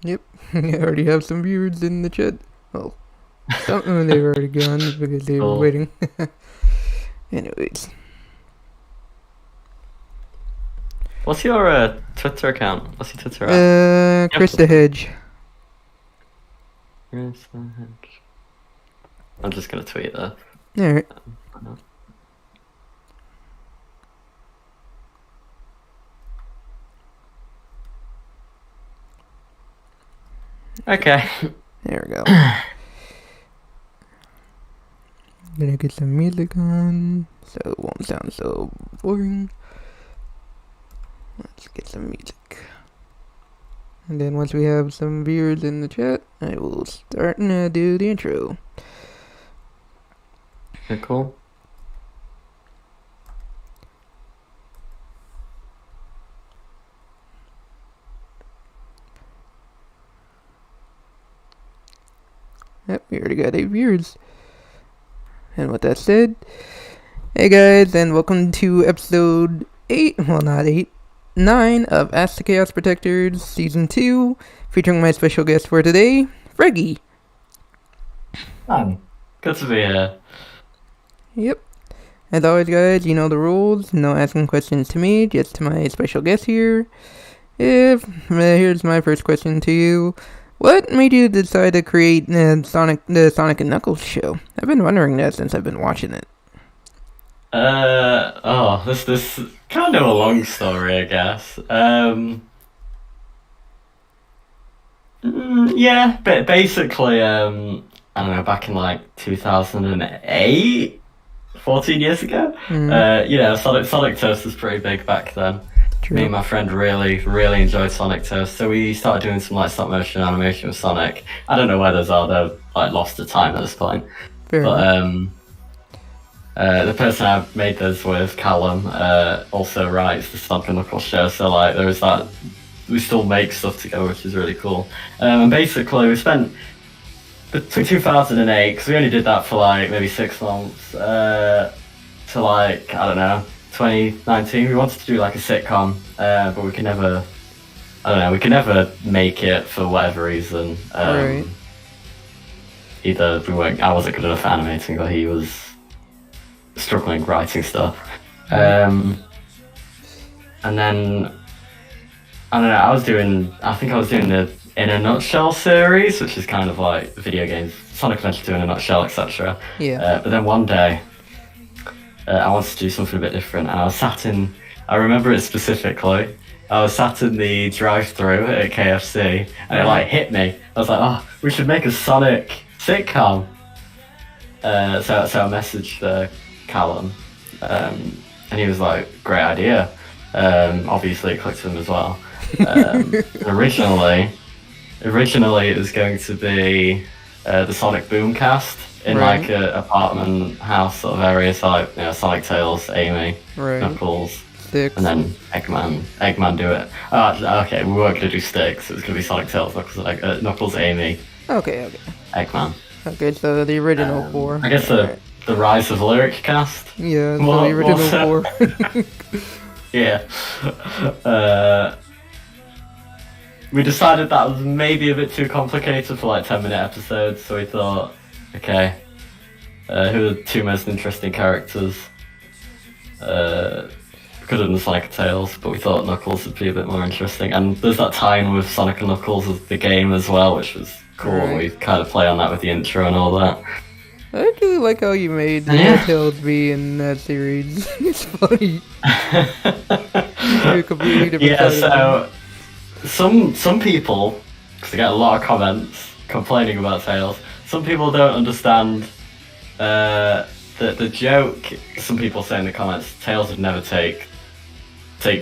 Yep, I already have some viewers in the chat. Well, some they've already gone because they were Cool. waiting. Anyways. What's your Twitter account? What's your Twitter account? Chris the Hedge. I'm just gonna tweet that. Alright. Okay. There we go. Gonna get some music on, so it won't sound so boring. Let's get some music. And then once we have some viewers in the chat, I will start and do the intro. Okay, cool. Yep, we already got 8 viewers. And with that said, hey guys, and welcome to episode 8, well not 8, 9 of Ask the Chaos Protectors Season 2, featuring my special guest for today, Freggie. Good to be here. Yep. As always guys, you know the rules, no asking questions to me, just to my special guest here. Here's my first question to you. What made you decide to create the Sonic and Knuckles show? I've been wondering that since I've been watching it. This kind of a long story, I guess. Yeah, but basically, I don't know, back in like 2008, 14 years ago. Sonic Toast was pretty big back then. True. Me and my friend really enjoyed Sonic Toast, so we started doing some like stop motion animation with Sonic. I don't know where those are; they're like lost to time at this point. Fair enough. The person I made those with, Callum, also writes the Sonic and Knuckles show. So like, there is that. We still make stuff together, which is really cool. And basically, we spent between 2008, because we only did that for like maybe 6 months, to like, I don't know, 2019. We wanted to do like a sitcom, but we could never. I don't know. We could never make it for whatever reason. Right. Either I wasn't good enough at animating, or he was struggling writing stuff. And then I don't know. I think I was doing the In a Nutshell series, which is kind of like video games, Sonic Adventure 2 in a nutshell, etc. Yeah. But then one day, I wanted to do something a bit different, and I remember it specifically. I was sat in the drive-thru at KFC, and it like hit me. I was like, oh, we should make a Sonic sitcom. So I messaged Callum, and he was like, great idea. Obviously it clicked with him as well. Originally it was going to be the Sonic Boomcast in Right. like a apartment house sort of area, so like, you know, Sonic, Tails, Amy, Right. Knuckles, Sticks. and then Eggman do it. Okay, we weren't gonna do Sticks. It was gonna be Sonic, Tails, Knuckles, Amy, Okay. Eggman. Okay, so the original 4. I guess the Rise of Lyric Cast. Yeah, so Well, the original well, 4. Yeah. We decided that was maybe a bit too complicated for like 10-minute episodes, so we thought, okay, who are the 2 most interesting characters? We could have done Sonic and Tails, but we thought Knuckles would be a bit more interesting. And there's that tie-in with Sonic and Knuckles as the game as well, which was cool. Right. We kind of play on that with the intro and all that. I actually like how you made Tails be in that series. It's funny. You're a completely different Yeah, side of so some people, because I get a lot of comments complaining about Tails, some people don't understand the joke. Some people say in the comments, Tails would never take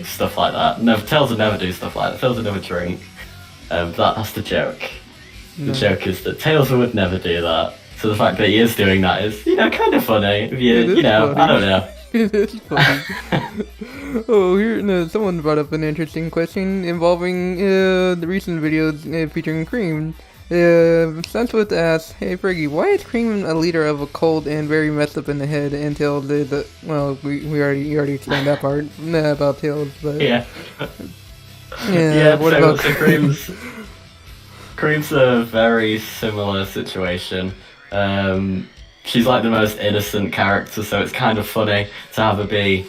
stuff like that. No, Tails would never do stuff like that. Tails would never drink. That's the joke. No. The joke is that Tails would never do that. So the fact that he is doing that is, kind of funny. If It is funny. I don't know. It is funny. Oh, here, someone brought up an interesting question involving the recent videos featuring Cream. Sunswood asks, "Hey Freggie, why is Cream a leader of a cult and very messed up in the head until you already explained that part about Tails, but Yeah. yeah, what so about Cream's? Cream's a very similar situation. She's like the most innocent character, so it's kind of funny to have her be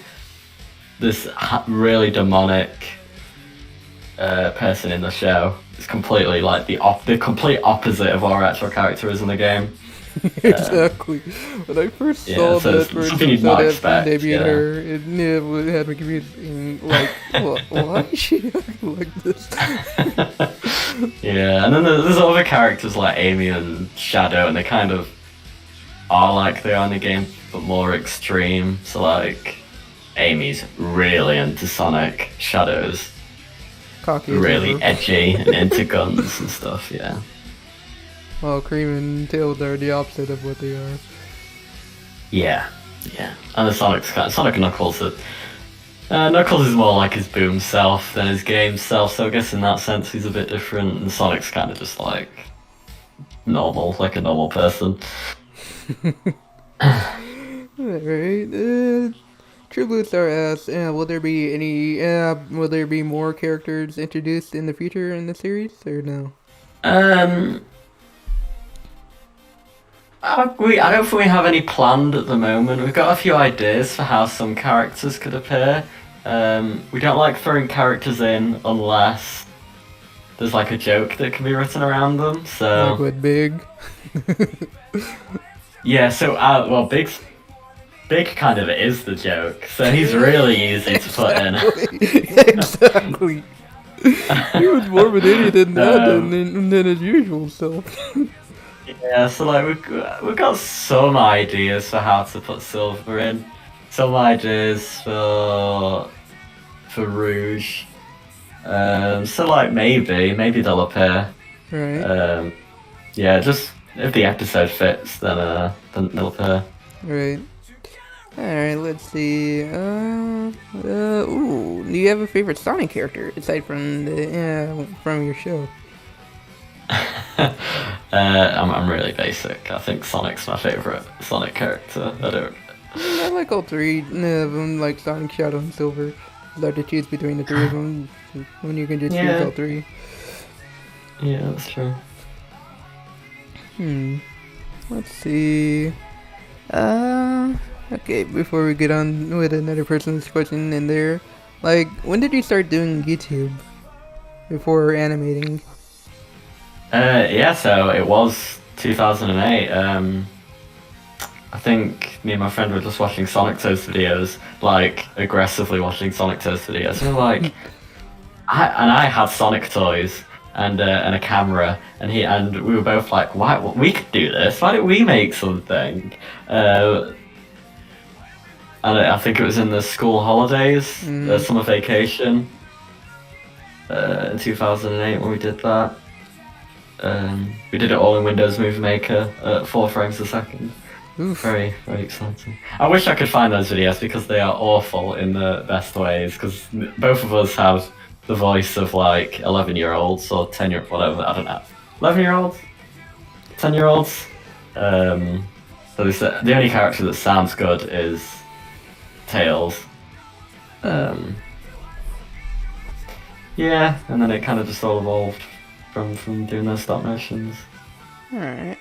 this really demonic person in the show. It's completely like the complete opposite of what our actual character is in the game. Exactly. When I first saw so that first something you'd not expect, debuted her, it had me confused. Like, why is she acting like this? Yeah, and then there's other characters like Amy and Shadow, and they kind of are like they are in the game, but more extreme. So like, Amy's really into Sonic, Shadow's Cocky really edgy and into guns and stuff. Yeah. Well, Cream and Tails are the opposite of what they are. Yeah. And the Sonic and Knuckles. Knuckles is more like his boom self than his game self, so I guess in that sense he's a bit different. And Sonic's kind of just like normal, like a normal person. Alright. True Blue Star asks, will there be more characters introduced in the future in the series, or no? I don't think we have any planned at the moment. We've got a few ideas for how some characters could appear. We don't like throwing characters in unless there's like a joke that can be written around them. So like with Big. Yeah. So Big kind of is the joke. So he's really easy to put in. Exactly. He was more of an idiot than his usual self. Yeah, so like we've got some ideas for how to put Silver in, some ideas for Rouge. So like maybe they'll appear. Right. Yeah, just if the episode fits, then they'll appear. Right. Alright, let's see. Do you have a favorite Sonic character aside from from your show? I'm really basic. I think Sonic's my favorite Sonic character. I like all three of them, like Sonic, Shadow, and Silver. It's hard to choose between the three of them when you can just choose all three. Yeah, that's true. Let's see. Okay, before we get on with another person's question in there, like, when did you start doing YouTube before animating? Yeah, so it was 2008. I think me and my friend were just watching Sonic Toast videos, like aggressively watching Sonic Toast videos. And we're like, I had Sonic toys and a camera, and we were both like, why we could do this? Why don't we make something? And I think it was in the school holidays, summer vacation, in 2008 when we did that. We did it all in Windows Movie Maker at 4 frames a second. Oof. Very, very exciting. I wish I could find those videos because they are awful in the best ways, because both of us have the voice of like 11-year-olds or 10-year-olds, whatever, I don't know. 11-year-olds? 10-year-olds? So the only character that sounds good is Tails. Yeah, and then it kind of just all evolved from doing those stop motions. Alright.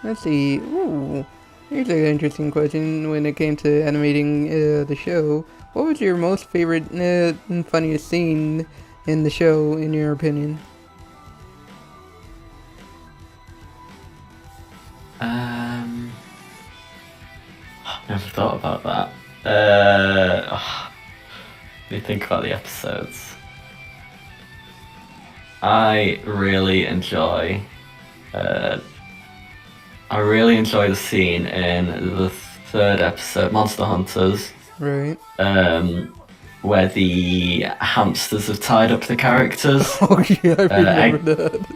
Let's see. Ooh, here's an interesting question when it came to animating the show. What was your most favorite and funniest scene in the show, in your opinion? Never thought about that. Let me think about the episodes. I really enjoy the scene in the 3rd episode, Monster Hunters. Right. Where the hamsters have tied up the characters. Oh yeah, I remember that.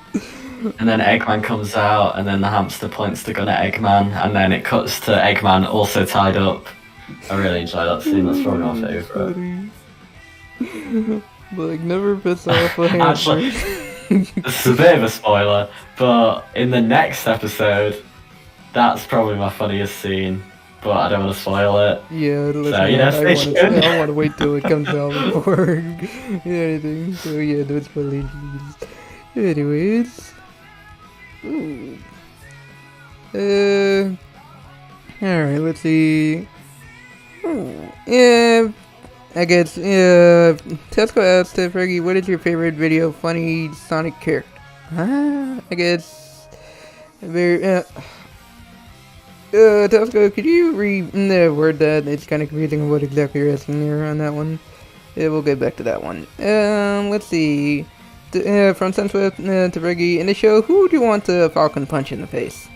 And then Eggman comes out, and then the hamster points the gun at Eggman, and then it cuts to Eggman also tied up. I really enjoy that scene. That's probably my favourite. Like, never piss off a hamster. Actually, it's a bit of a spoiler, but in the next episode, that's probably my funniest scene. But I don't want to spoil it. Yeah, so, I want to wait till it comes out before anything. So yeah, don't spoil it. Anyways. Ooh. Alright, let's see. Yeah, I guess, Tesco asked Freggie, what is your favorite video funny Sonic character? I guess, Tesco, could you word that? It's kind of confusing on what exactly you're asking there on that one. Yeah, we'll get back to that one. Let's see. From Sunswift to Freggie, in the show, who would you want to Falcon punch in the face?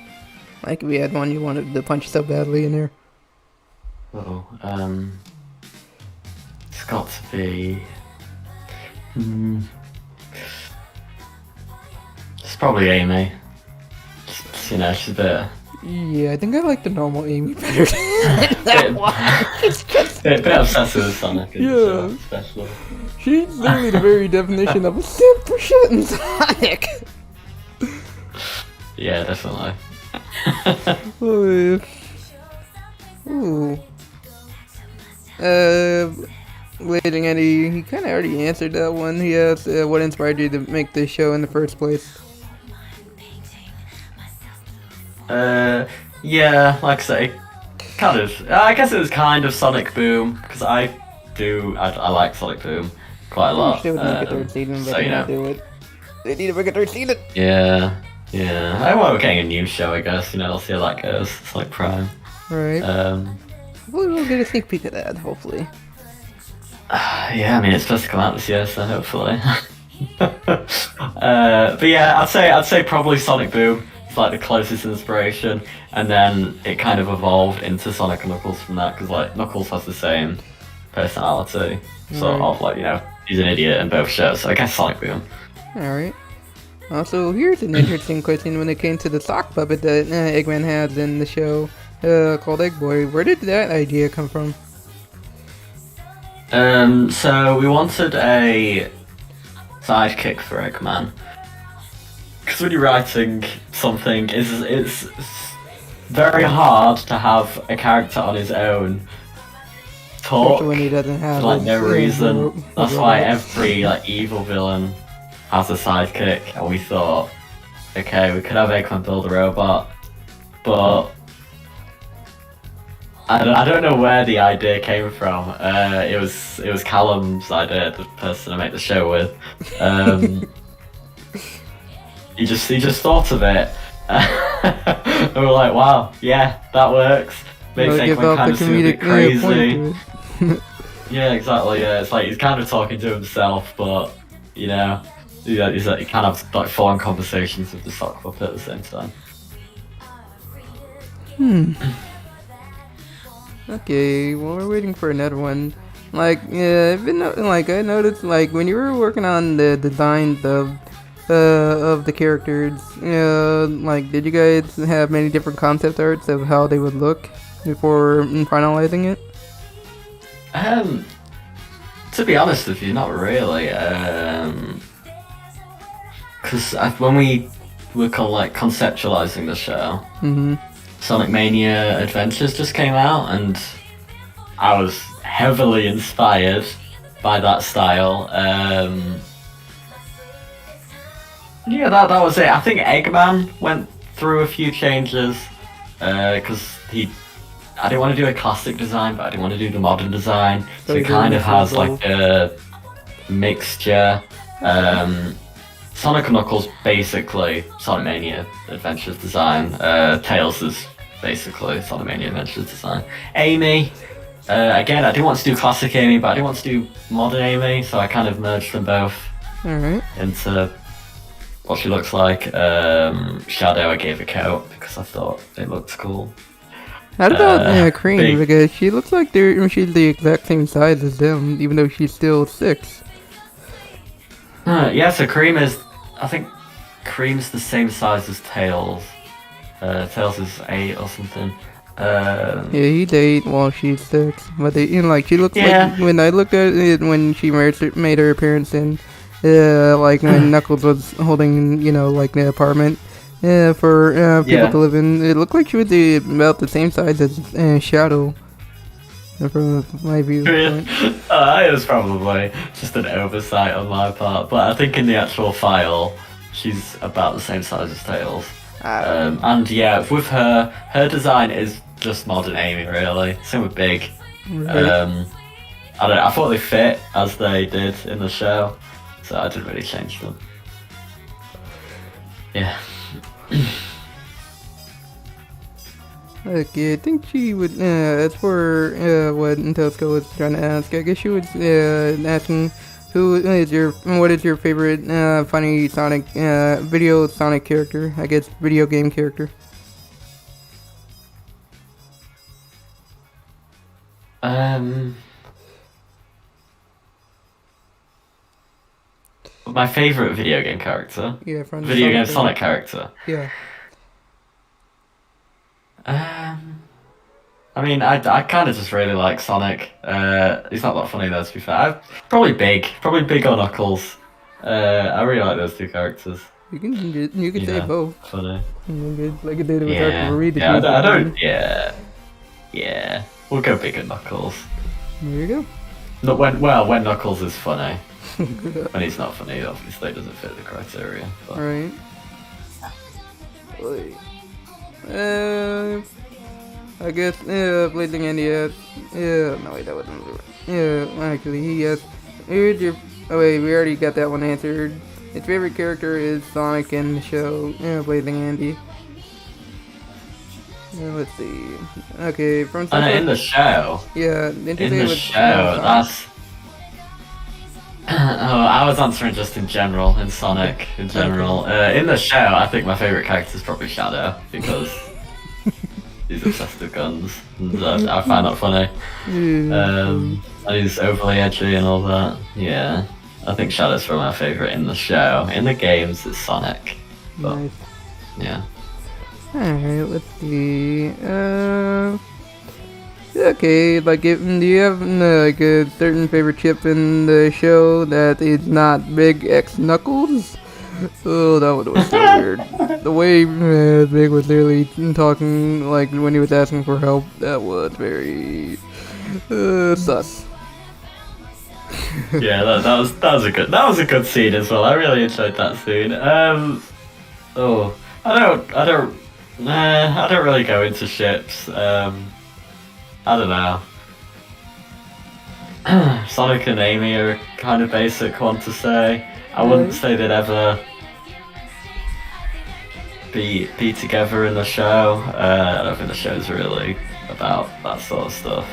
Like, if we had one you wanted to punch so badly in there. Oh, it's got to be. It's probably Amy. Just, you know, she's a bit. Yeah, I think I like the normal Amy better than that one. It's just bit obsessed with Sonic. Yeah. Especially. She's literally the very definition of a simp for shitting Sonic. Yeah, definitely. Oh, yeah. Ooh. Waiting, Eddie, he kind of already answered that one. He asked, what inspired you to make this show in the first place? Yeah, like I say, kind of. I guess it was kind of Sonic Boom, because I like Sonic Boom quite a lot. They would make a third season, but so, they you won't do it. They need to make a third season! Yeah. I want we're getting a new show, I guess, you know, we'll see how that goes. It's like Prime. Right. Hopefully we'll get a sneak peek of that, hopefully. Yeah, I mean, it's supposed to come out this year, so hopefully. But yeah, I'd say probably Sonic Boom. It's like the closest inspiration, and then it kind of evolved into Sonic and Knuckles from that, because like Knuckles has the same personality, sort of like, you know, he's an idiot in both shows, so I guess Sonic Boom. Alright. Also, here's an interesting question when it came to the sock puppet that Eggman has in the show called Egg Boy. Where did that idea come from? So we wanted a sidekick for Eggman. Because when you're writing something, it's very hard to have a character on his own talk Especially when he doesn't have for like no reason. That's why robots. every like evil villain has a sidekick, and we thought, okay, we could have Eggman build a robot, but I don't know where the idea came from. It was Callum's idea, the person I make the show with. He just thought of it. And we're like, wow, yeah, that works. Makes Eggman kind of seem a bit crazy. Yeah, exactly. Yeah, it's like he's kind of talking to himself, but you know, he kind of like full-on conversations with the sock puppet at the same time. Okay, well, we're waiting for another one. Like, yeah, I noticed, like, when you were working on the designs of the characters, like, did you guys have many different concept arts of how they would look before finalizing it? To be honest with you, not really. Because when we were conceptualizing the show, Sonic Mania Adventures just came out, and I was heavily inspired by that style. Yeah, that was it. I think Eggman went through a few changes, because I didn't want to do a classic design, but I didn't want to do the modern design, so it kind of has like a mixture. Sonic and Knuckles basically Sonic Mania Adventures design. Tails is basically Sonic Mania Adventures design. Amy, again, I didn't want to do classic Amy, but I didn't want to do modern Amy, so I kind of merged them both into what she looks like. Shadow, I gave a coat because I thought it looked cool. How about Cream? Because she looks like she's the exact same size as them, even though she's still 6. Yeah, so I think Cream's the same size as Tails. Tails is 8 or something. Yeah, he's 8 while she's 6. But she looks like, when I looked at it when she made her appearance in, like when Knuckles was holding, like the apartment for people to live in, it looked like she was about the same size as Shadow. From my viewpoint. It was probably just an oversight on my part, but I think in the actual file, She's about the same size as Tails. Ah, And yeah, with her design is just modern Amy, really. Same with Big. right. I thought they fit as they did in the show, so I didn't really change them. Yeah. Okay, I think she would, as for what Intosco was trying to ask, I guess she was asking what is your favorite funny Sonic, video Sonic character, I guess video game character? My favorite video game character? Yeah, from Video game Sonic. Sonic character? Yeah. I mean, I kind of just really like Sonic. He's not that funny though, to be fair. Probably Big or Knuckles. I really like those two characters. You can say both. Funny. Like I did with Yeah, Arthur Reed. yeah. I don't. Yeah. We'll go Big and Knuckles. There you go. No, when Knuckles is funny. When he's not funny, obviously doesn't fit the criteria. But. Alright. I guess, Blazing Andy asked, no wait, that wasn't, actually, he asked, oh wait, we already got that one answered. His favorite character is Sonic in the show, Blazing Andy. Let's see. Okay, from In the show. Yeah, In the show, that's. Oh, I was answering just in general, in Sonic, in general. In the show, I think my favourite character is probably Shadow, because he's obsessed with guns, and I find that funny. And he's overly edgy and all that. Yeah, I think Shadow's probably my favourite in the show. In the games, it's Sonic. But, Nice. Yeah. Alright, let's see. Okay, like, do you have like a certain favorite chip in the show that is not Big X Knuckles? Oh, that one was so weird. The way Big was literally talking, like when he was asking for help, that was very sus. Yeah, that was a good scene as well. I really enjoyed that scene. I don't really go into ships. I don't know. Sonic and Amy are a kind of basic one to say. I wouldn't say they'd ever be together in the show. I don't think the show's really about that sort of stuff.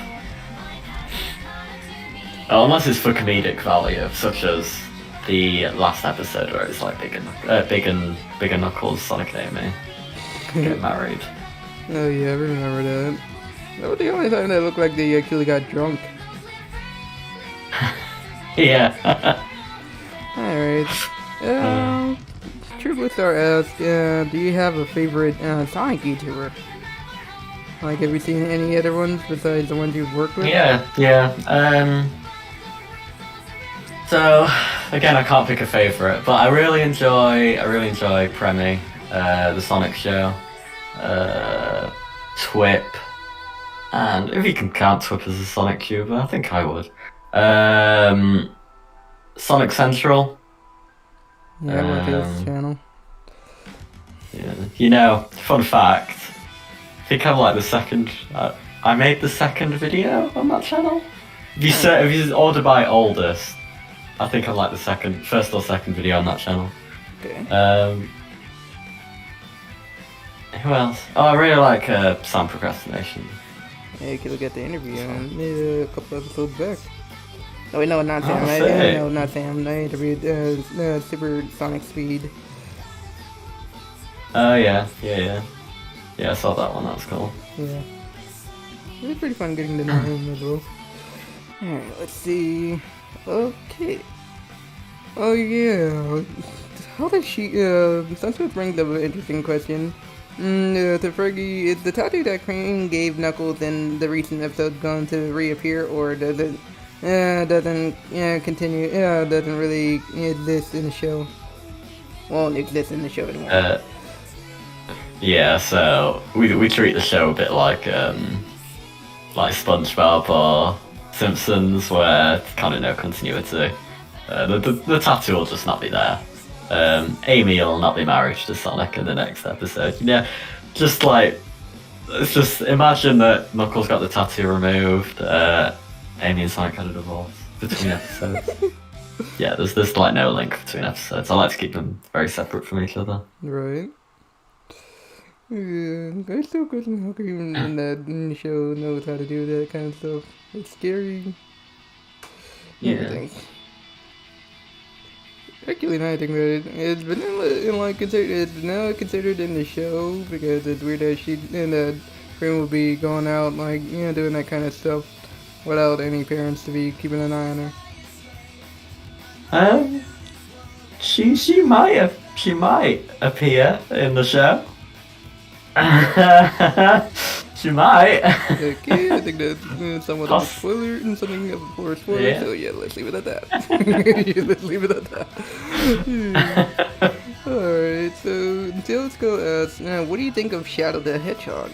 Unless it's for comedic value, such as the last episode where it's like Big and Knuckles, Sonic and Amy get married. Oh yeah, I remember that. That was the only time that looked like they actually got drunk. Yeah. Alright. Triple Star asked, do you have a favorite Sonic YouTuber? Like, have you seen any other ones besides the ones you've worked with? Yeah. So again, I can't pick a favorite, but I really enjoy Premi, the Sonic Show, Twip, and if you can count Twip as a Sonic tuber, I think I would. Sonic Central. Yeah, I work his channel. Yeah. You know, fun fact. I think I'm like the second. I made the second video on that channel. If you order by oldest, I think I'm like the first or second video on that channel. Okay. Who else? Oh, I really like Sam Procrastination. Yeah, you could look at the interview a couple episodes back. Oh wait, no, not Sam. sick. No, not Sam. I interviewed Super Sonic Speed. Oh yeah. Yeah, I saw that one. That's cool. Yeah. It was pretty fun getting to know him as well. Alright, let's see. Okay. Oh yeah. How does she, Sunset brings up an interesting question. To Freggie, is the tattoo that Cream gave Knuckles in the recent episode going to reappear, or does it, doesn't really exist in the show? Won't exist in the show anymore. Yeah, so we treat the show a bit like SpongeBob or Simpsons, where it's kind of no continuity. The tattoo will just not be there. Amy will not be married to Sonic in the next episode. Just like, let's just imagine that Knuckles got the tattoo removed. Amy and Sonic had a divorce between episodes. Yeah, there's like no link between episodes. I like to keep them very separate from each other. Right. Yeah, I still question how even in that show knows how to do that kind of stuff. It's scary. Yeah. Actually, now I think about it, it's vanilla it's now considered in the show because it's weird that she and that Finn will be going out doing that kind of stuff without any parents to be keeping an eye on her. She might appear in the show. She might. Okay, I think that's somewhat of a spoiler and something for a spoiler. Yeah. So yeah, let's leave it at that. Let's leave it at that. Alright, so let's go ask, what do you think of Shadow the Hedgehog?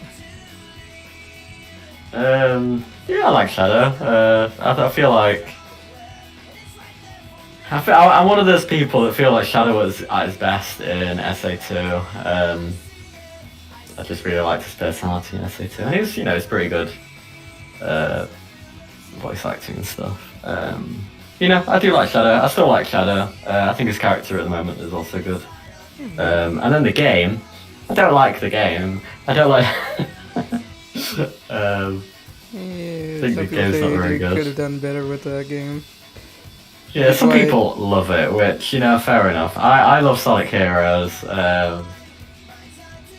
Yeah, I like Shadow. I feel like I'm one of those people that feel like Shadow was at his best in SA2. I just really liked his personality in SA2, and he's pretty good voice acting and stuff. I do like Shadow. I still like Shadow. I think his character at the moment is also good. And then the game, I don't like the game. I don't like. I think the game's not very good. Could have done better with that game. Yeah, some people love it, which fair enough. I love Sonic Heroes.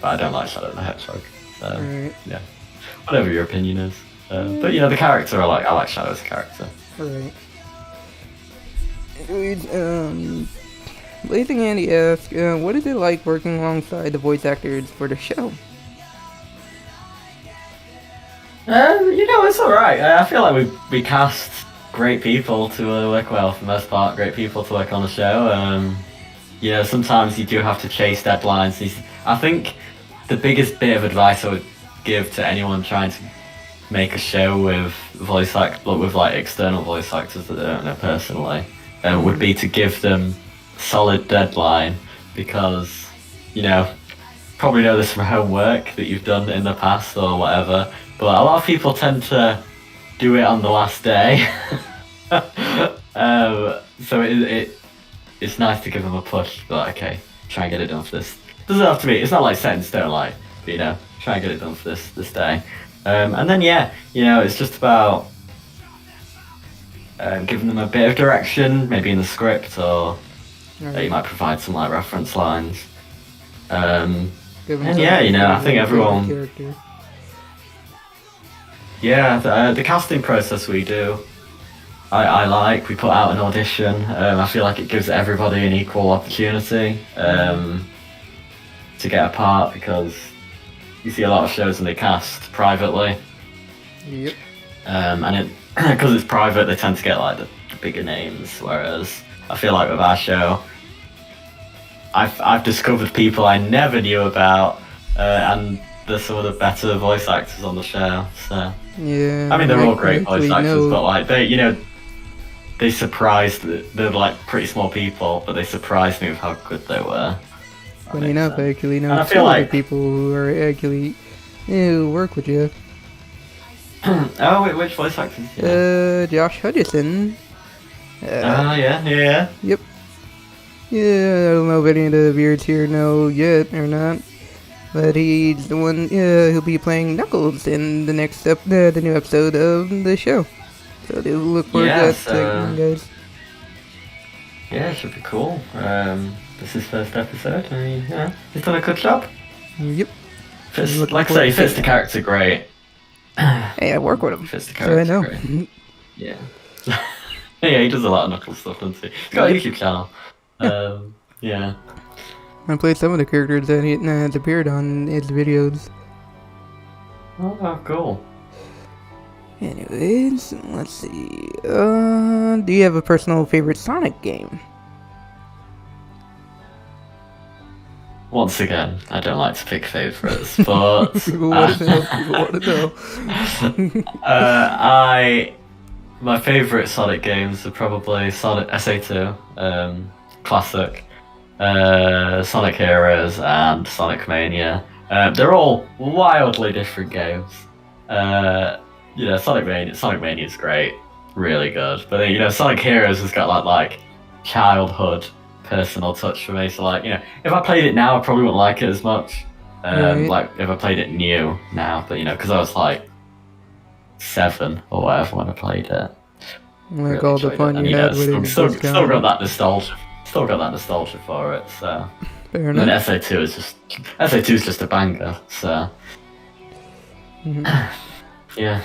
But I don't like Shadow the Hedgehog. So, right. Yeah. Whatever your opinion is. But the character, I like Shadow as a character. Right. Blazing Andy asks, what is it like working alongside the voice actors for the show? It's alright. I feel like we cast great people to work well, for the most part, great people to work on the show. Sometimes you do have to chase deadlines. I think the biggest bit of advice I would give to anyone trying to make a show with external voice actors that they don't know personally would be to give them a solid deadline, because probably know this from homework that you've done in the past or whatever, but a lot of people tend to do it on the last day. So it's nice to give them a push, but okay, try and get it done for this. Doesn't have to be, it's not like set in stone, but try and get it done for this day. And then it's just about giving them a bit of direction, maybe in the script, or you might provide some reference lines. I think everyone. Yeah, the casting process we do, we put out an audition. I feel like it gives everybody an equal opportunity to get a part, because you see a lot of shows and they cast privately. Yep. And because it's private, they tend to get the bigger names, whereas I feel like with our show, I've discovered people I never knew about, and there's some of the better voice actors on the show. So yeah, I mean, they're all great voice actors, but they surprised. They're pretty small people, but they surprised me with how good they were. Funny enough, I actually know I feel like people who are actually work with you. Oh, wait, which voice actors? Josh Hutchison. Yeah. Yep. Yeah, I don't know if any of the viewers here know yet or not, but he's the one who'll be playing Knuckles in the next the new episode of the show. So they'll look forward to that segment, guys. Yeah, it should be cool. This is first episode. I mean, he's done a good job. Yep. Like I say, he fits the character great. Hey, I work with him, fits the character so I know. Great. Yeah. Yeah, he does a lot of Knuckles stuff, doesn't he? He's got a YouTube channel. Yeah. I played some of the characters that has appeared on his videos. Oh, cool. Anyways, let's see. Do you have a personal favorite Sonic game? Once again, I don't like to pick favourites, but People want to know. my favourite Sonic games are probably Sonic SA2, classic, Sonic Heroes, and Sonic Mania. They're all wildly different games. Sonic Mania is great, really good. But then, Sonic Heroes has got like childhood personal touch for me. So like, if I played it now, I probably wouldn't like it as much. Right. Like if I played it new now, but because I was like 7 or whatever when I played it. Like Really all the enjoyed fun it. And, you had with it. still got that nostalgia. Still got that nostalgia for it. So. Fair And then enough. SA2 is just a banger. So. Mhm. Yeah.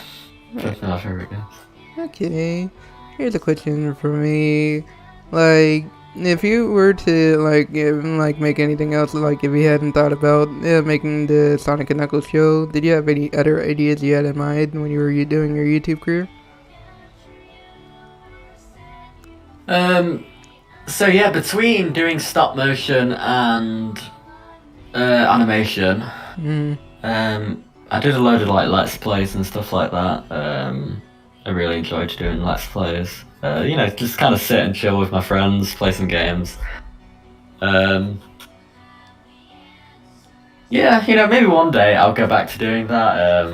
Just my favorite games. Okay, here's a question for me. Like, if you were to make anything else, like if you hadn't thought about making the Sonic and Knuckles show, did you have any other ideas you had in mind when you were doing your YouTube career? So yeah, between doing stop motion and animation, I did a load of like Let's Plays and stuff like that. I really enjoyed doing Let's Plays. Just kind of sit and chill with my friends, play some games. Yeah, maybe one day I'll go back to doing that.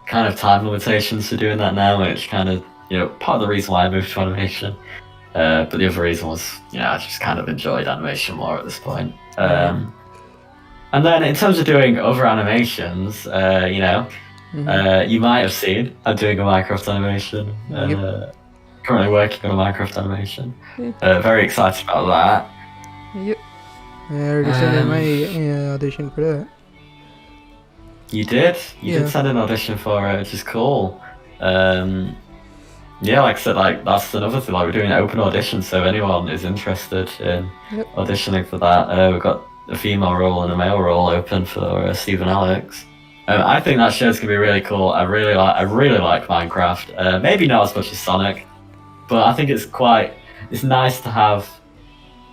Kind of time limitations for doing that now, which kind of, part of the reason why I moved to animation. But the other reason was, I just kind of enjoyed animation more at this point. And then in terms of doing other animations, you might have seen I'm doing a Minecraft animation. Yep. Currently working on a Minecraft animation. Very excited about that. Yep. I already sent in my audition for that. You did? You Yeah. did send an audition for it, which is cool. Yeah, like I said, like that's another thing. Like we're doing an open audition, so if anyone is interested in auditioning for that, we've got a female role and a male role open for Steve and Alex. I think that show's gonna be really cool. I really like Minecraft. Maybe not as much as Sonic, but I think it's nice to have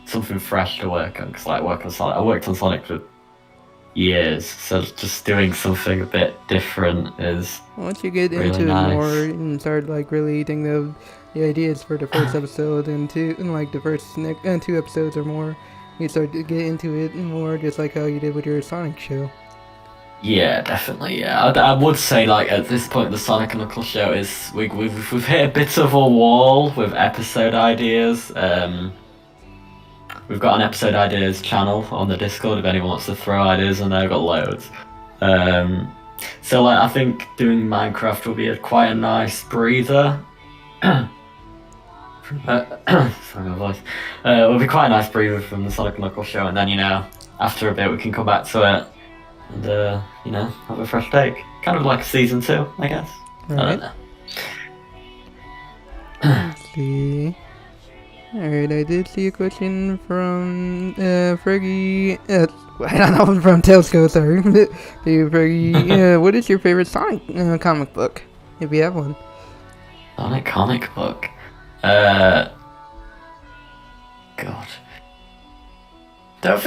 something fresh to work on. Cause like work on Sonic, I worked on Sonic for years, so just doing something a bit different is Once you get really into nice. it more and start like really thinking of the ideas for the first episode and the first 2 episodes or more, you start to get into it more, just like how you did with your Sonic show. Yeah, definitely. Yeah, I would say like at this point the Sonic and Knuckles show is we've hit a bit of a wall with episode ideas. We've got an episode ideas channel on the Discord if anyone wants to throw ideas in there. I've got loads. So like I think doing Minecraft will be quite a nice breather. Sorry, my voice. It'll be quite a nice breather from the Sonic and Knuckles show, and then after a bit we can come back to it and have a fresh take, kind of like season 2, I guess. I don't know. Let's see. Alright, I did see a question from Freggie. I don't know, from Telsco, sorry. Hey, Freggie, what is your favorite Sonic comic book, if you have one? Sonic comic book. God. I don't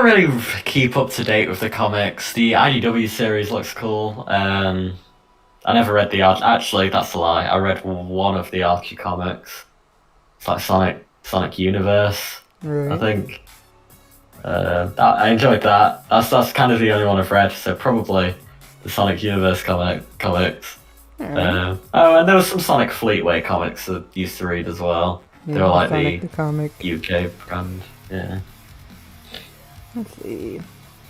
really keep up to date with the comics. The IDW series looks cool. I never read the actually, that's a lie. I read one of the Archie comics. It's like Sonic Universe, Right. I think. I enjoyed that. That's kind of the only one I've read, so probably the Sonic Universe comics. Alright. And there was some Sonic Fleetway comics I used to read as well. Yeah, They were like Sonic the comic. UK brand, yeah. Let's see.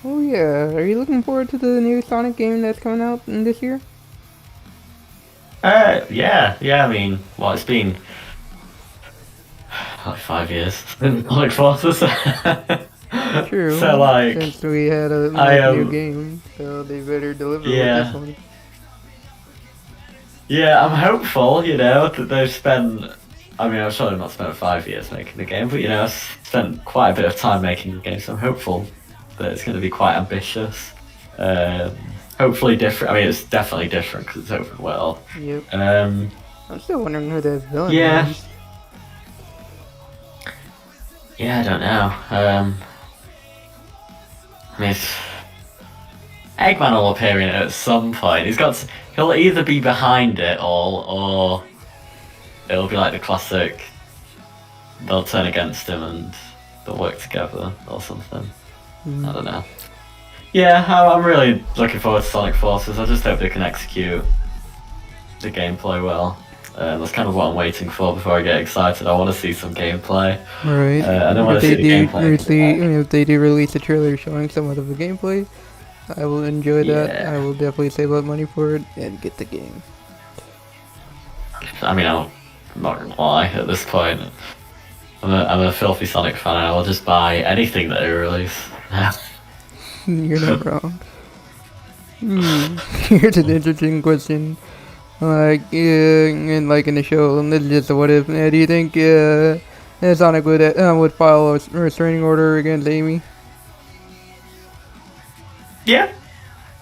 Oh yeah, are you looking forward to the new Sonic game that's coming out this year? Yeah. I mean, well, it's been like 5 years. Like Forces. True. So like, since we had a new game, so they better deliver with this one. Yeah, I'm hopeful. That they've spent. I mean, I'm sure they've not spent 5 years making the game, but spent quite a bit of time making the game. So I'm hopeful that it's going to be quite ambitious. Hopefully different. I mean, it's definitely different because it's open world. Yep. I'm still wondering who the villain is. Yeah, I don't know. I mean, Eggman will appear in it at some point. He'll either be behind it all, or it'll be like the classic they'll turn against him and they'll work together or something. I don't know. Yeah, I'm really looking forward to Sonic Forces. I just hope they can execute the gameplay well. That's kind of what I'm waiting for before I get excited. I want to see some gameplay. Right. I don't want to see the gameplay. If they do release a trailer showing somewhat of the gameplay, I will enjoy that. Yeah. I will definitely save up money for it and get the game. I mean, I'm not gonna lie. At this point, I'm a filthy Sonic fan. And I will just buy anything that they release. You're not wrong. Here's an interesting question. Like, in the show, and this is just a what if. Do you think Sonic would file a restraining order against Amy? Yeah,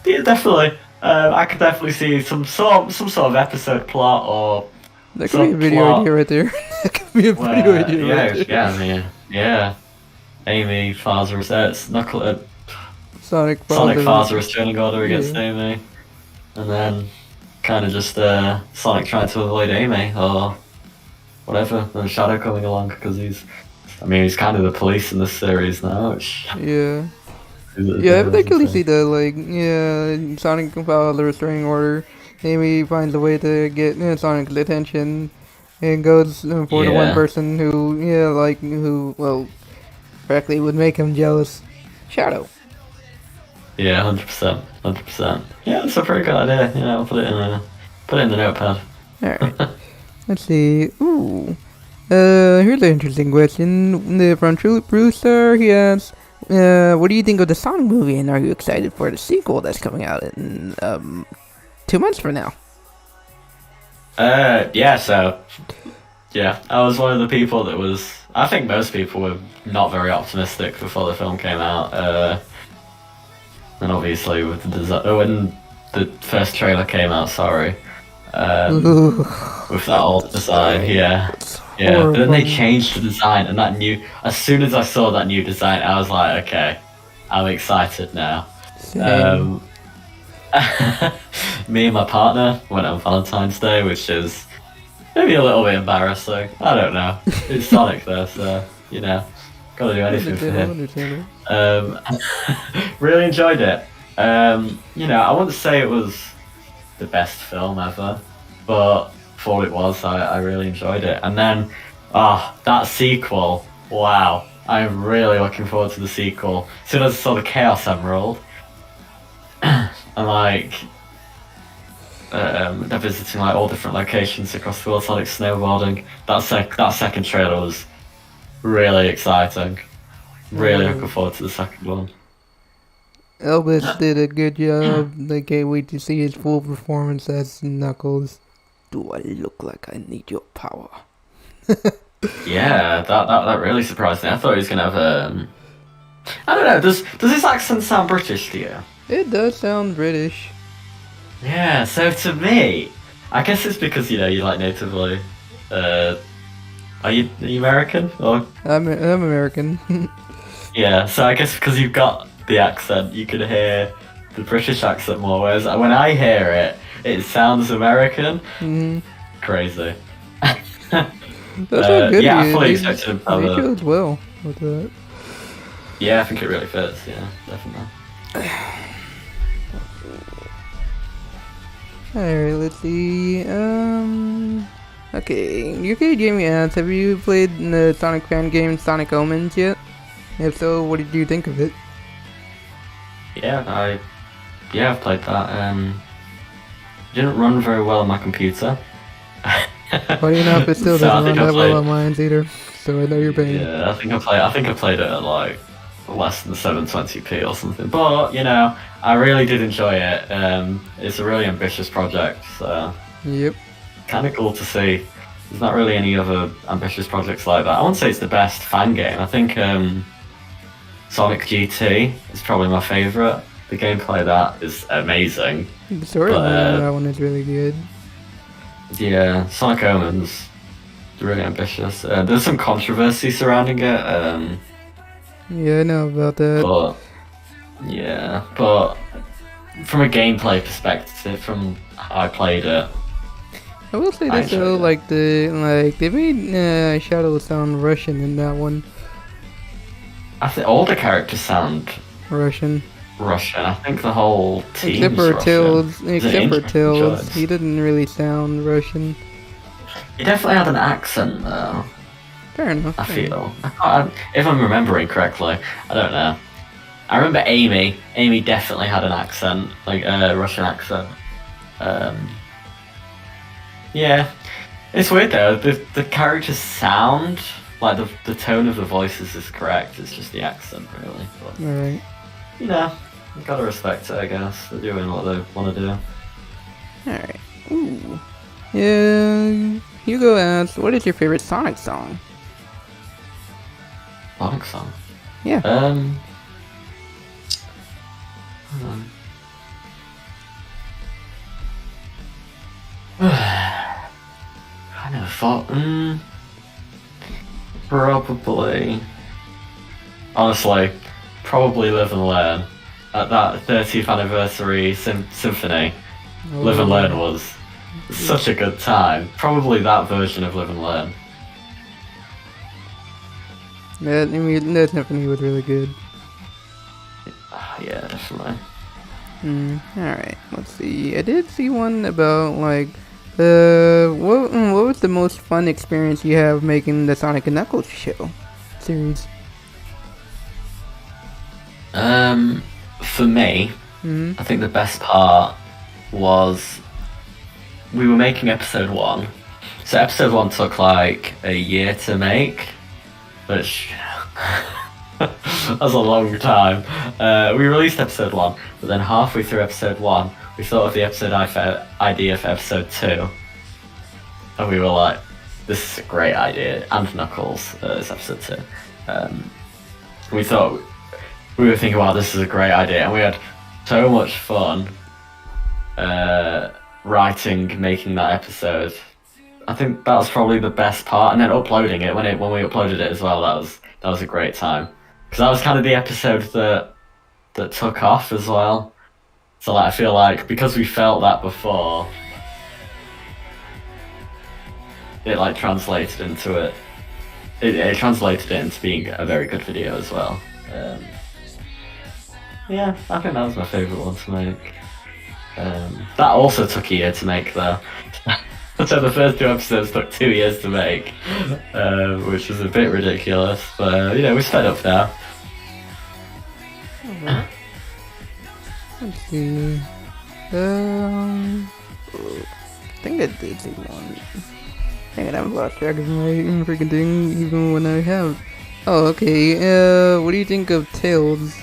definitely. I could definitely see some sort of episode plot or That could be a video idea right there. That could be a video idea right there. I mean, yeah. Amy files Sonic files a restraining order against Amy, and then kind of just Sonic trying to avoid Amy or whatever, and Shadow coming along because he's kind of the police in this series now. Yeah, I particularly see that. Like, Sonic can file the restraining order. Amy finds a way to get Sonic's attention, and goes for the one person who frankly would make him jealous. Shadow. Yeah, 100%. Yeah, that's a pretty good idea. Yeah, I'll put it in the notepad. Alright. Let's see. Ooh. Here's an interesting question from True Brewster. He asks, what do you think of the Sonic movie, and are you excited for the sequel that's coming out in 2 months from now? I was one of the people that was. I think most people were not very optimistic before the film came out. And obviously with when the first trailer came out, with that old design, but then they changed the design, and as soon as I saw that new design, I was like, okay, I'm excited now. Me and my partner went on Valentine's Day, which is maybe a little bit embarrassing. I don't know. It's Sonic though, so gotta do anything for him. Really enjoyed it. I wouldn't say it was the best film ever, but for what it was, I really enjoyed it. And then, that sequel, wow. I'm really looking forward to the sequel. As soon as I saw the Chaos Emerald, and they're visiting all different locations across the world, Sonic snowboarding. That second trailer was really exciting. Really looking forward to the second one. Elvis did a good job. I can't wait to see his full performance as Knuckles. Do I look like I need your power? Yeah, that really surprised me. I thought he was gonna have I don't know. Does his accent sound British to you? It does sound British. Yeah. So to me, I guess it's because you like natively. Are you American or? I'm American. Yeah. So I guess because you've got the accent, you can hear the British accent more. Whereas when I hear it, it sounds American. Mm-hmm. Crazy. That's not good. Yeah, I fully expected him to have They chose well with that. Yeah, I think it really fits. Yeah, definitely. Alright, let's see. Okay. UK Jamie asks, have you played the Sonic fan game Sonic Omens yet? If so, what did you think of it? Yeah, I've played that. Didn't run very well on my computer. Funny enough, it still doesn't run that well on mine either. So I know your pain. Yeah, I think I played it at less than 720p or something. But I really did enjoy it. It's a really ambitious project. So yep. Kind of cool to see. There's not really any other ambitious projects like that. I wouldn't say it's the best fan game. I think Sonic GT is probably my favourite. The gameplay of that is amazing. The storyline of that one is really good. Yeah, Sonic Omens, really ambitious. There's some controversy surrounding it. Yeah, I know about that. But from a gameplay perspective, from how I played it, I will say I this though, enjoyed like they made Shadow sound Russian in that one. I think all the characters sound Russian. Russian. I think the whole team's Except for Russian. Tails. It's an Except for interesting Tails, choice. he didn't really sound Russian. He definitely had an accent though. Fair enough. I feel. If I'm remembering correctly, I don't know. I remember Amy. Amy definitely had an accent, like a Russian accent. Yeah, it's weird though. The characters sound like the tone of the voices is correct. It's just the accent, really. But, Alright. you know, you gotta respect it, I guess. They're doing what they want to do. Alright. Ooh. Yeah. Hugo asks, what is your favorite Sonic song? Sonic song. Yeah. Hold on. I never thought. Probably. Honestly, probably Live and Learn. At that 30th anniversary symphony, Live and Learn was such a good time. Probably that version of Live and Learn. That symphony was really good. Yeah, definitely. Alright, let's see. I did see one about, like, what was the most fun experience you have making the Sonic and Knuckles show series? For me, I think the best part was we were making episode 1. So episode 1 took like a year to make, which that's a long time. We released episode 1, but then halfway through episode 1, we thought of the episode idea for episode 2, and we were like, "This is a great idea." And Knuckles is episode 2. We thought we were thinking, "Wow, this is a great idea," and we had so much fun making that episode. I think that was probably the best part, and then uploading it when we uploaded it as well. That was a great time, because that was kind of the episode that took off as well. So like, I feel like because we felt that before, it like translated into it. It translated it into being a very good video as well. Yeah, I think that was my favourite one to make. That also took a year to make though. So the first 2 episodes took 2 years to make, which was a bit ridiculous. But we're sped up now. Let's see. I think I did see one. Dang it, I've lost track of my freaking thing, even when I have. Oh, okay. What do you think of Tails?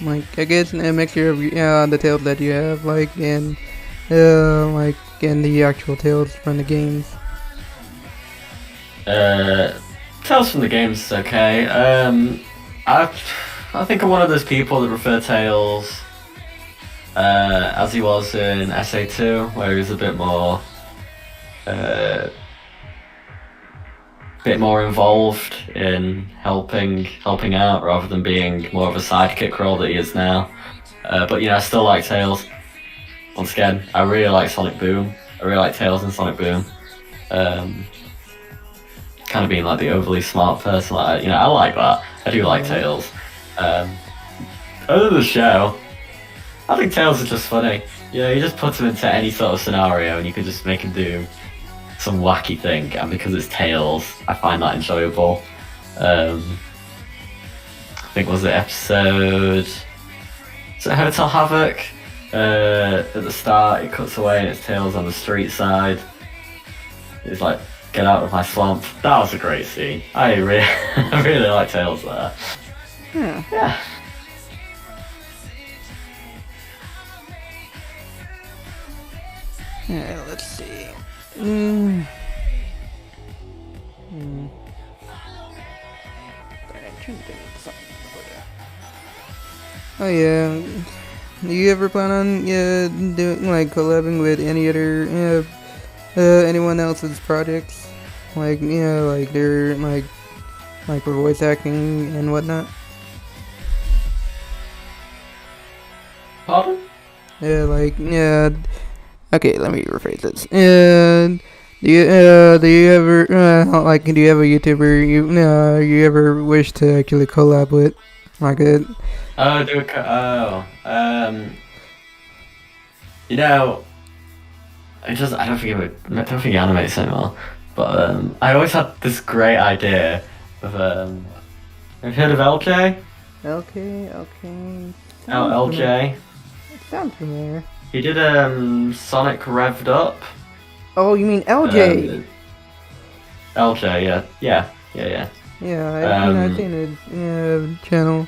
Like, I guess a mixture of the Tails that you have, like, and the actual Tails from the games. Tales from the games is okay. I think I'm one of those people that prefer Tails as he was in SA2, where he was a bit more involved in helping out rather than being more of a sidekick role that he is now. But I still like Tails. Once again, I really like Sonic Boom. I really like Tails and Sonic Boom. Kind of being like the overly smart person, like, I like that. I do like Tails. Other than the show, I think Tails is just funny. You just put him into any sort of scenario and you can just make him do some wacky thing, and because it's Tails, I find that enjoyable. I think was it episode... Is it Hotel Havoc? At the start, it cuts away and it's Tails on the street side. It's like, "Get out of my swamp." That was a great scene. I really like Tails there. Yeah. Yeah, let's see. Oh yeah. Do you ever plan on doing like collabing with any other anyone else's projects? Like like they're like for voice acting and whatnot? Pardon? Yeah, like Okay, let me rephrase this. And do you ever do you have a YouTuber you ever wish to actually collab with? Like it. Oh, you know, I don't think he animates anymore. But I always had this great idea of have you heard of LJ? Okay. LJ. It sounds familiar. He did Sonic Revved Up. Oh, you mean LJ? LJ, yeah. Yeah, I've seen his channel.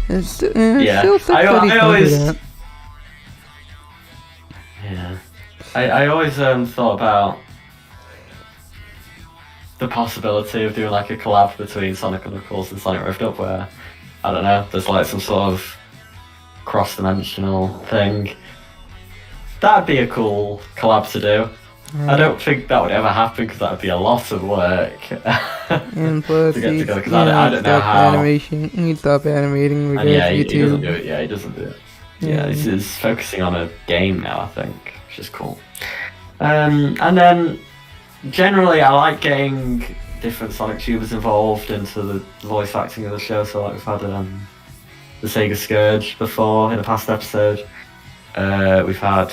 It's still sucks I that he's gonna do always. that. Yeah, I always thought about the possibility of doing like a collab between Sonic and Knuckles and Sonic Revved Up, where I don't know, there's like some sort of cross-dimensional thing. That'd be a cool collab to do. I don't think that would ever happen because that would be a lot of work. And plus, to get he'd, together, 'cause I don't know how. animation. He'd stop animating And because he YouTube. doesn't do it. Yeah, he doesn't do it. Yeah, he's focusing on a game now, I think, which is cool. And then generally, I like getting different Sonic tubers involved into the voice acting of the show. So like we've had the Sega Scourge before in a past episode. We've had.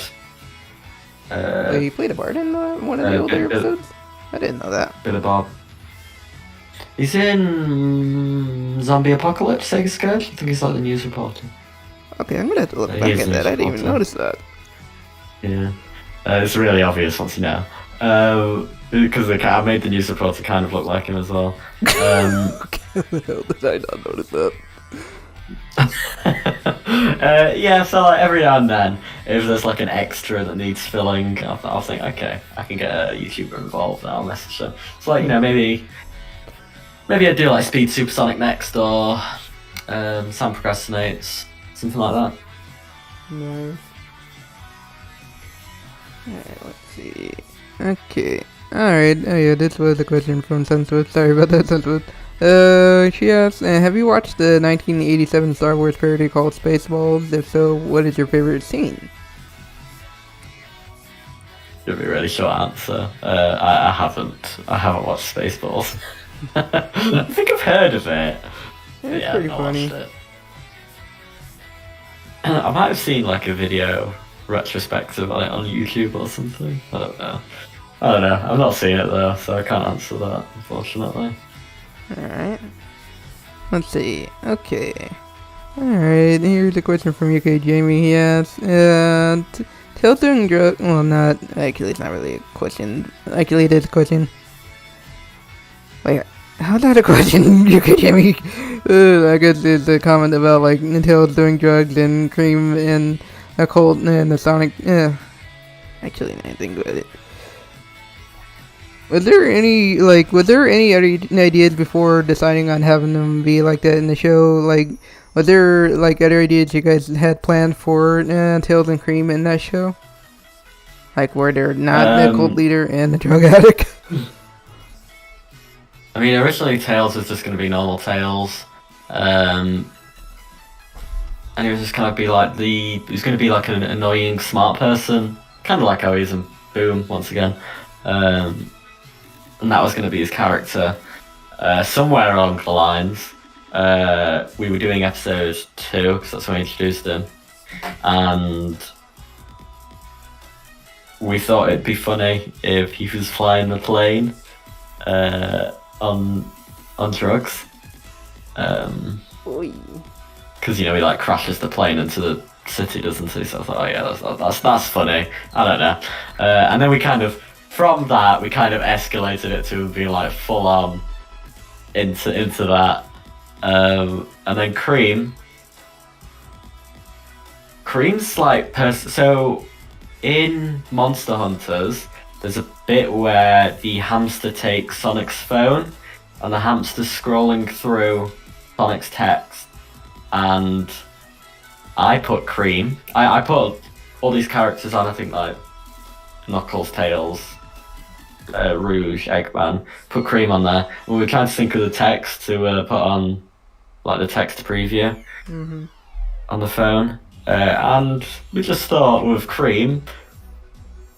He played a part in one of the older episodes? I didn't know that. Billy Bob. He's in Zombie Apocalypse, Sega Scourge. I think he's like the news reporter. Okay, I'm gonna have to look back at that. I didn't even notice that. Yeah. It's really obvious once you know. Because I made the news reporter kind of look like him as well. Okay, how did I not notice that? Yeah, so like every now and then, if there's like an extra that needs filling, I'll think, okay, I can get a YouTuber involved. I'll message them. So like, you know, maybe I'd do like Speed Supersonic next, or Sam Procrastinates, something like that. Nice. Alright, let's see. Okay. Alright, oh yeah, this was a question from Sunswood. Sorry about that, Sunswood. She asks, have you watched the 1987 Star Wars parody called Spaceballs? If so, what is your favorite scene? It'll be a really short answer. I haven't watched Spaceballs. I think I've heard of it. It's pretty funny. Watched it. I might have seen like a video retrospective on it on YouTube or something. I don't know. I've not seen it though, so I can't answer that, unfortunately. Alright. Let's see. Okay. Alright, here's a question from UK Jamie. He asks, Tails doing drugs. Well, not. Actually, it's not really a question. Actually, it is a question. Wait, how's that a question, UK Jamie? I guess it's a comment about, like, Tails doing drugs and Cream and a Colt and the Sonic. Actually, anything with it. Was there any other ideas before deciding on having them be like that in the show? Like, was there like other ideas you guys had planned for Tails and Cream in that show? Like, where they're not the cult leader and the drug addict? I mean, originally Tails was just going to be normal Tails, and he was just kind of be like he was going to be like an annoying smart person, kind of like how he is in Boom once again. And that was going to be his character. Somewhere along the lines, we were doing episode 2, because that's when we introduced him, and we thought it'd be funny if he was flying the plane on drugs. Because, you know, he like crashes the plane into the city, doesn't he? So I thought, oh yeah, that's funny. I don't know. And then from that, we kind of escalated it to being like full on into that. And then Cream's like so in Monster Hunters, there's a bit where the hamster takes Sonic's phone, and the hamster's scrolling through Sonic's text, and I put Cream. I put all these characters on. I think like Knuckles, Tails, Rouge, Eggman, put Cream on there. And we were trying to think of the text to put on, like the text preview on the phone. And we just thought with Cream,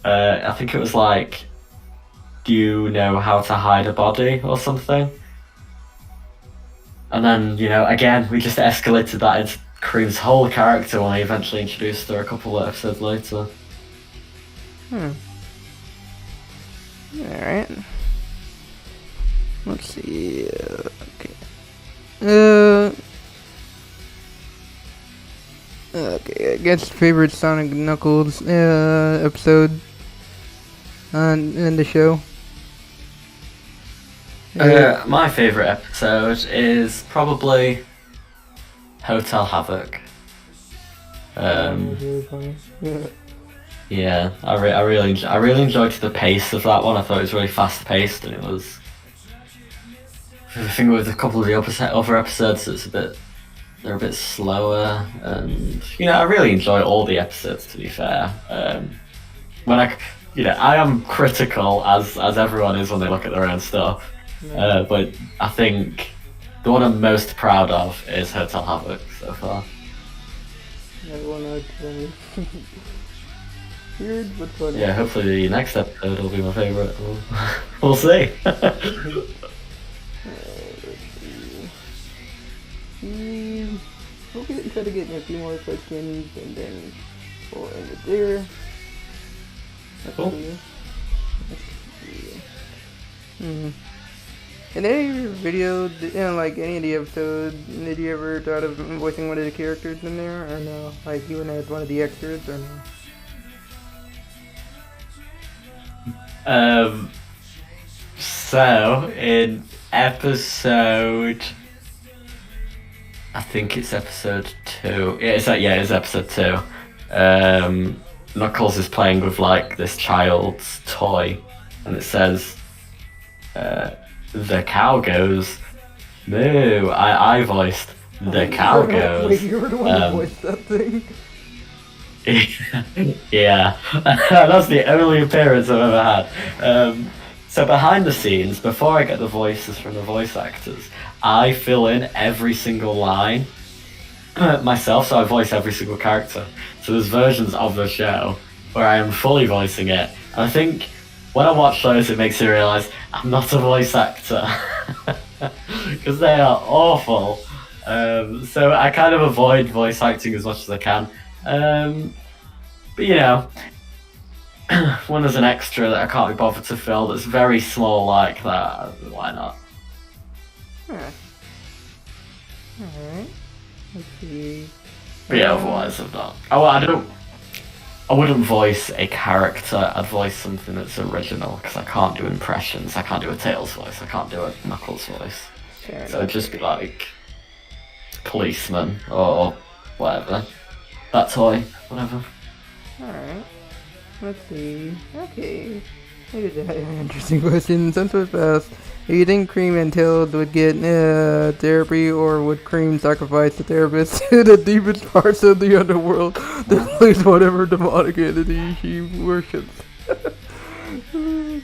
I think it was like, do you know how to hide a body or something? And then, you know, again, we just escalated that into Cream's whole character when I eventually introduced her a couple of episodes later. Alright. Let's see. Okay. Okay, I guess favorite Sonic Knuckles episode in the show. My favourite episode is probably Hotel Havoc. Yeah, I really enjoyed the pace of that one. I thought it was really fast paced, and it was. I think with a couple of the other episodes, they're a bit slower, and you know, I really enjoy all the episodes. To be fair, when I am critical as everyone is when they look at their own stuff. But I think the one I'm most proud of is Hotel Havoc so far. Weird but funny. Yeah, hopefully the next episode will be my favourite. We'll see. We'll try to get in a few more questions and then we'll end it there. Cool. In any video, like any of the episodes, did you ever thought of voicing one of the characters in there, or no? Like even as one of the extras, or no? So in episode, I think it's episode 2. It's episode 2. Knuckles is playing with like this child's toy, and it says, "The cow goes moo." I voiced the cow goes. Wait, you were the one who voiced that thing. Yeah, that's the only appearance I've ever had. So behind the scenes, before I get the voices from the voice actors, I fill in every single line myself, so I voice every single character. So there's versions of the show where I am fully voicing it. And I think when I watch those, it makes me realise I'm not a voice actor. Because they are awful. So I kind of avoid voice acting as much as I can. But you know, when there's an extra that I can't be bothered to fill that's very small like that, why not? Alright. Let's see. But yeah, otherwise I'm not. I wouldn't voice a character, I'd voice something that's original, because I can't do impressions. I can't do a Tails voice, I can't do a Knuckles voice. So it'd just be like policeman or whatever. That toy, whatever. Alright. Let's see. Okay. Here's an interesting question. Since we've asked, do you think Cream and Tails would get therapy, or would Cream sacrifice the therapist to the deepest parts of the underworld to please whatever demonic entity she worships? So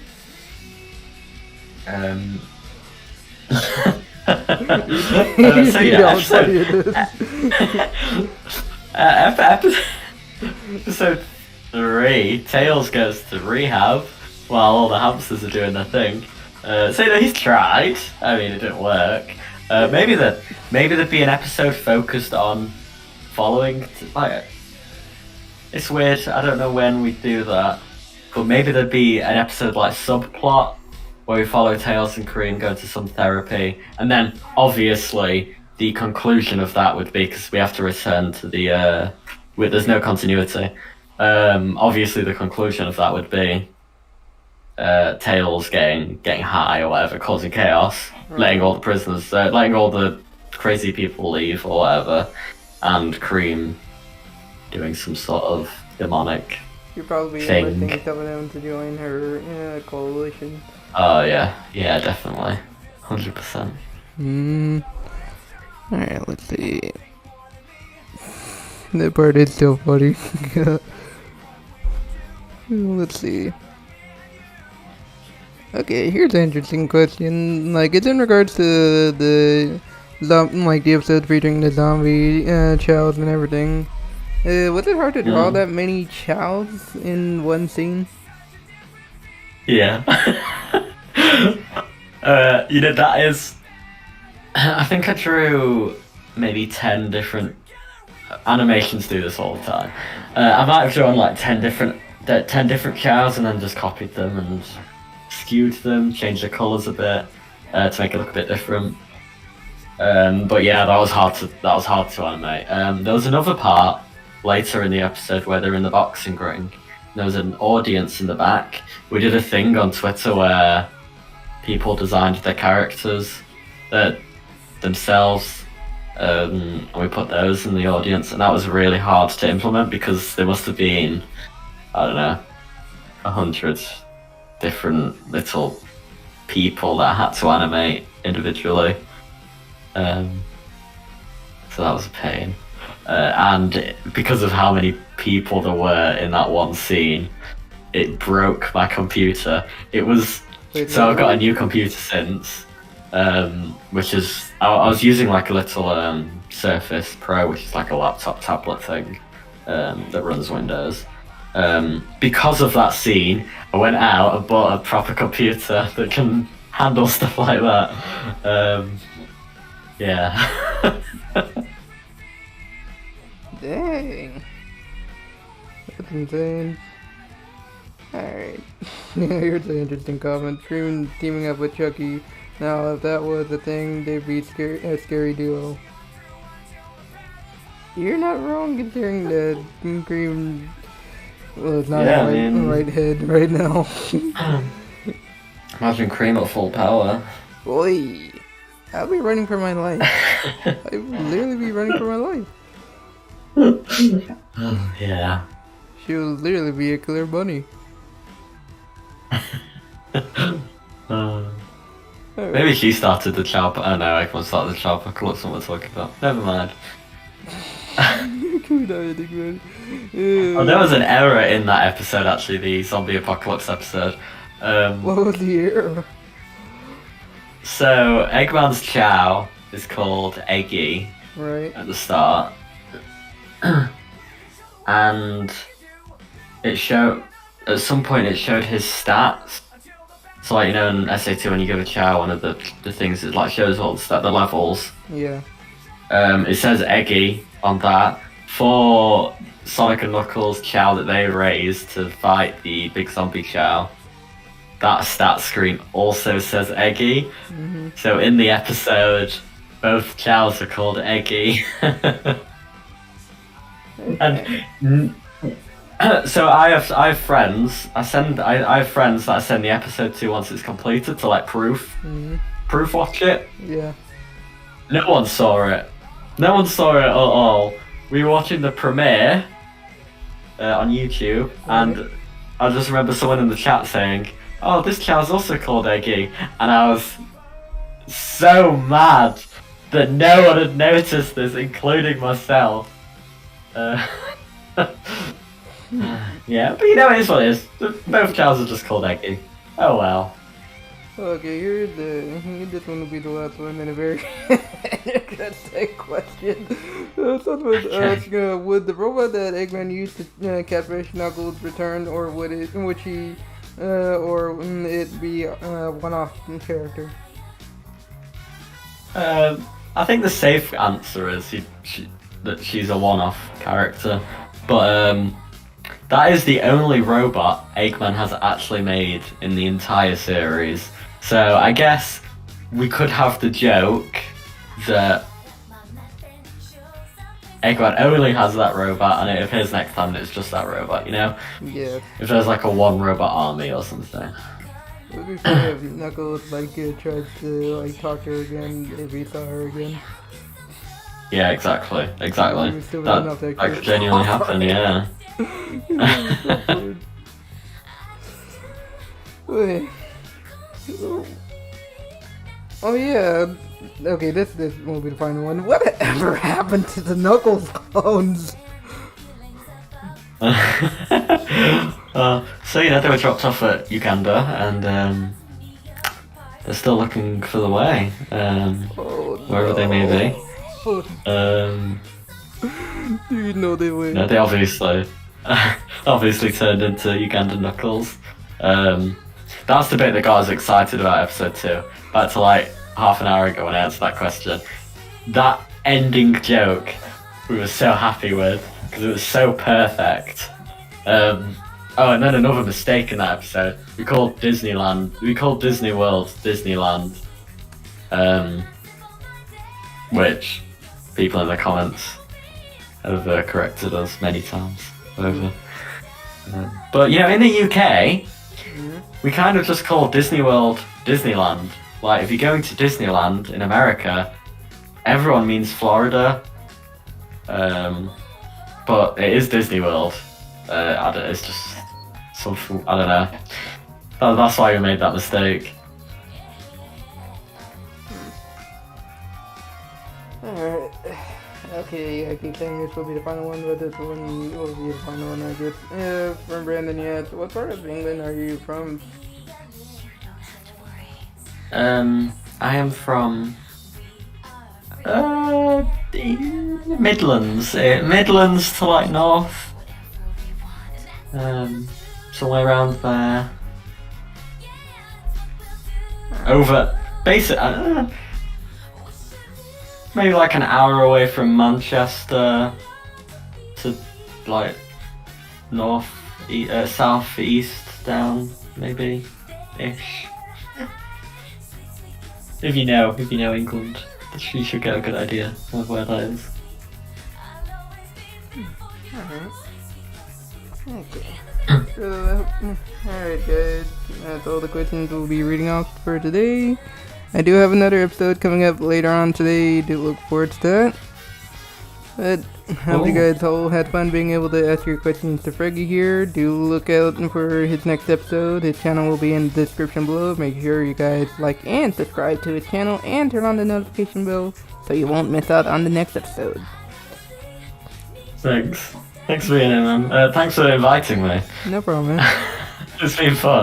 yeah, episode 3, Tails goes to rehab while all the hamsters are doing their thing. So you know, he's tried. I mean, it didn't work. Maybe there'd be an episode focused on following. Like, it's weird. I don't know when we do that, but maybe there'd be an episode like subplot where we follow Tails and Cream go to some therapy, and then obviously the conclusion of that would be, because we have to return to the. There's no continuity. Obviously, the conclusion of that would be Tails getting high or whatever, causing chaos, letting all the prisoners, letting all the crazy people leave or whatever, and Cream doing some sort of demonic You're probably thing. enlisting some of them to join her coalition. Oh yeah, definitely, 100%. Alright, let's see. That part is still funny. Let's see. Okay, here's an interesting question. Like, it's in regards to the episode featuring the zombie childs and everything. Was it hard to draw that many childs in one scene? Yeah. That is. I think I drew maybe 10 different animations. Do this all the time. I might have drawn like 10 different cows and then just copied them and skewed them, changed the colours a bit to make it look a bit different. But yeah, that was hard to animate. There was another part later in the episode where they're in the boxing ring. There was an audience in the back. We did a thing on Twitter where people designed their characters themselves, and we put those in the audience, and that was really hard to implement because there must have been, I don't know, 100 different little people that I had to animate individually. So that was a pain. And because of how many people there were in that one scene, it broke my computer. I've got a new computer since, which is I was using like a little Surface Pro, which is like a laptop tablet thing that runs Windows. Because of that scene, I went out and bought a proper computer that can handle stuff like that. Yeah. Dang. That's insane. Alright. Here's an interesting comment. Scream teaming up with Chucky. Now, if that was a thing, they'd be a scary duo. You're not wrong considering that Scream was not in the right head right now. Imagine Cream at full power. Boy, I'll be running for my life. I would literally be running for my life. Yeah. She will literally be a killer bunny. Maybe she started the child. Oh no, Eggman started the child apocalypse. What we're talking about. Never mind. Oh, there was an error in that episode. Actually, the zombie apocalypse episode. What was the error? So Eggman's chow is called Eggy. Right. At the start. And at some point it showed his stats. So like, in SA2 when you give a chow, one of the things it like shows all the levels. Yeah. It says Eggy on that. For Sonic and Knuckles chow that they raised to fight the big zombie chow, that stat screen also says Eggy. Mm-hmm. So in the episode, both chows are called Eggy. And so I have friends. I have friends that I send the episode to once it's completed to like proof watch it. Yeah. No one saw it. No one saw it at all. We were watching the premiere on YouTube, and I just remember someone in the chat saying, "Oh, this chow's also called Eggy," and I was so mad that no one had noticed this, including myself. Yeah, but it is what it is. Both chows are just called Eggy. Oh well. Okay, this one will be the last one in a very interesting question. Someone was asking, would the robot that Eggman used to catfish Knuckles return, or would it be a one-off character? I think the safe answer is that she's a one-off character, but that is the only robot Eggman has actually made in the entire series. So I guess we could have the joke that Eggman only has that robot and it appears next time and it's just that robot, you know? Yeah. If there's like a one robot army or something. It would be funny if Knuckles tried to talk to her again if he saw her again. Yeah, exactly. That could genuinely happen, yeah. Wait. Oh yeah. Okay, this won't be the final one. Whatever happened to the Knuckles clones? So they were dropped off at Uganda, and they're still looking for the way, wherever they may be. Do you know they were? No, they obviously turned into Uganda Knuckles. That's the bit that got us excited about episode 2. Back to like half an hour ago when I answered that question. That ending joke we were so happy with because it was so perfect. Oh, and then another mistake in that episode. We called Disney World Disneyland. Which people in the comments have corrected us many times over. But in the UK, we kind of just call Disney World Disneyland. Like, if you're going to Disneyland in America, everyone means Florida. But it is Disney World. It's just something, I don't know. That's why we made that mistake. Alright. Okay, I keep saying this will be the final one, but this one will be the final one, I guess. From Brandon, yes. What part of England are you from? I am from the Midlands. Midlands to like north. Somewhere around there. Over maybe like an hour away from Manchester to like south east down maybe ish. If you know England, you should get a good idea of where that is. Okay. So, alright guys, that's all the questions we'll be reading off for today. I do have another episode coming up later on today, do look forward to that. But I hope you guys all had fun being able to ask your questions to Freggie here. Do look out for his next episode. His channel will be in the description below. Make sure you guys like and subscribe to his channel and turn on the notification bell so you won't miss out on the next episode. Thanks for being in, man. Thanks for inviting me. No problem, man. It's been fun.